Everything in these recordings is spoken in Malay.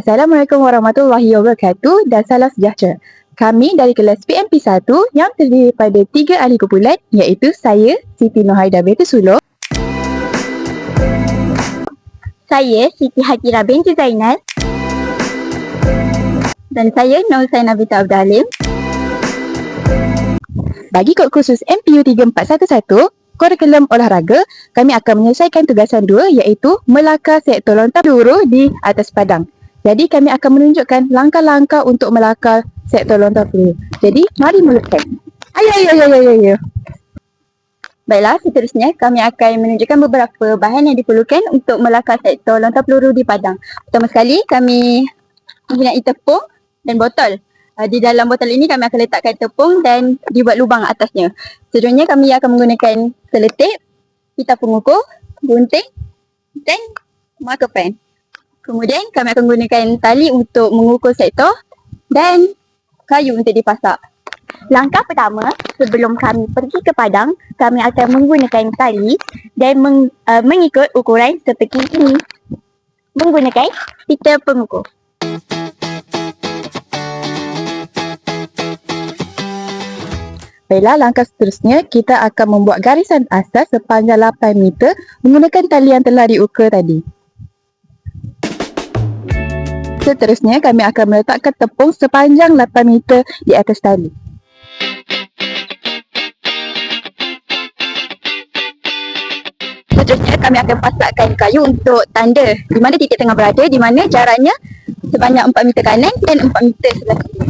Assalamualaikum warahmatullahi wabarakatuh dan salam sejahtera. Kami dari kelas PMP1 yang terdiri pada 3 ahli kumpulan iaitu saya, Siti Nurhaidah binti Sulong. Saya Siti Hakira binti Zainal. Dan saya Nur Husainah binti Abdul Halim. Bagi kod khusus MPU 3411, kurikulum olahraga, kami akan menyelesaikan tugasan 2 iaitu melakar sektor lontar peluru di atas padang. Jadi kami akan menunjukkan langkah-langkah untuk melakar sektor lontar peluru. Jadi mari mulakan. Ayo. Baiklah, seterusnya kami akan menunjukkan beberapa bahan yang diperlukan untuk melakar sektor lontar peluru di padang. Pertama sekali kami mempunyai tepung dan botol. Di dalam botol ini kami akan letakkan tepung dan dibuat lubang atasnya. Seterusnya kami akan menggunakan seletip, pita pengukur, gunting dan marker pen. Kemudian kami akan menggunakan tali untuk mengukur sektor dan kayu untuk dipasak. Langkah pertama, sebelum kami pergi ke padang, kami akan menggunakan tali dan mengikut ukuran seperti ini. Menggunakan pita pengukur. Baiklah, langkah seterusnya kita akan membuat garisan asas sepanjang 8 meter menggunakan tali yang telah diukur tadi. Seterusnya kami akan meletakkan tepung sepanjang 8 meter di atas tali. Seterusnya kami akan pasakkan kayu untuk tanda di mana titik tengah berada, di mana jaraknya sebanyak 4 meter kanan dan 4 meter sebelah kiri.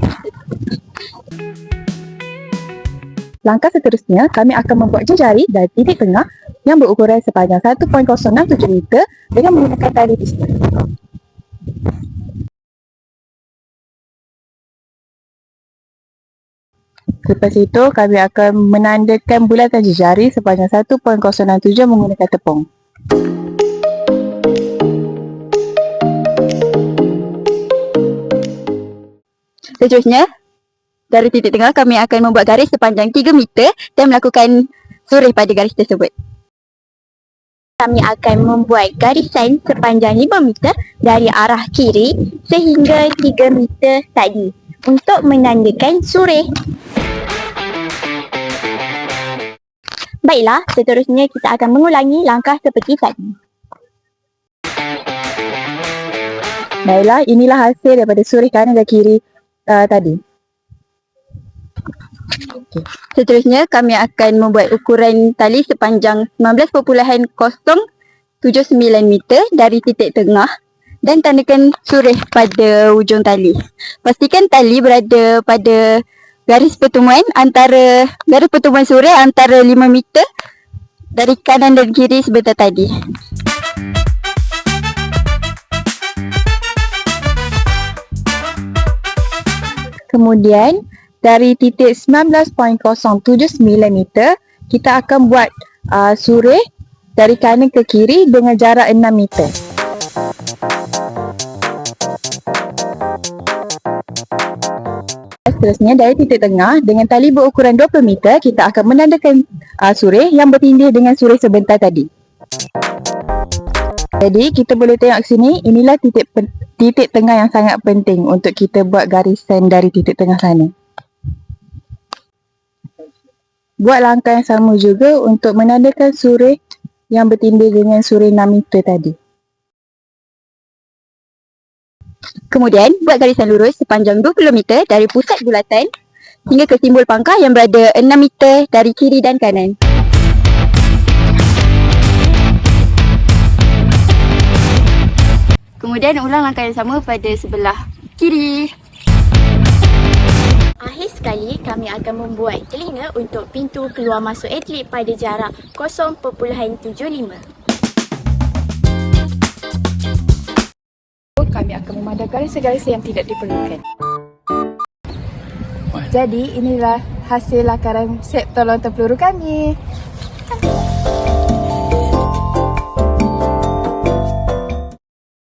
Langkah seterusnya, kami akan membuat jejari dari titik tengah yang berukuran sepanjang 1.067 meter dengan menggunakan tali pistol. Lepas itu, kami akan menandakan bulatan jejari sepanjang 1.067 menggunakan tepung. Seterusnya, dari titik tengah kami akan membuat garis sepanjang 3 meter dan melakukan suri pada garis tersebut. Kami akan membuat garisan sepanjang 5 meter dari arah kiri sehingga 3 meter tadi untuk menandakan suri. Baiklah, seterusnya kita akan mengulangi langkah seperti tadi. Baiklah, inilah hasil daripada suri kanan dan kiri tadi. Seterusnya kami akan membuat ukuran tali sepanjang 19.079 meter dari titik tengah dan tandakan surih pada ujung tali. Pastikan tali berada pada garis pertemuan surih antara 5 meter dari kanan dan kiri sebentar tadi. Kemudian dari titik 19.079 meter, kita akan buat surih dari kanan ke kiri dengan jarak 6 meter. Seterusnya, dari titik tengah dengan tali berukuran 20 meter, kita akan menandakan surih yang bertindih dengan surih sebentar tadi. Jadi, kita boleh tengok sini, inilah titik tengah yang sangat penting untuk kita buat garisan dari titik tengah sana. Buat langkah yang sama juga untuk menandakan surih yang bertindih dengan surih 6 meter tadi. Kemudian, buat garisan lurus sepanjang 20 meter dari pusat bulatan hingga ke simbol pangkah yang berada 6 meter dari kiri dan kanan. Kemudian, ulang langkah yang sama pada sebelah kiri. Akhir sekali, kami akan membuat telinga untuk pintu keluar masuk atlet pada jarak 0.75. Kami akan memandang garis-garis yang tidak diperlukan. Jadi inilah hasil lakaran sektor lontar peluru kami.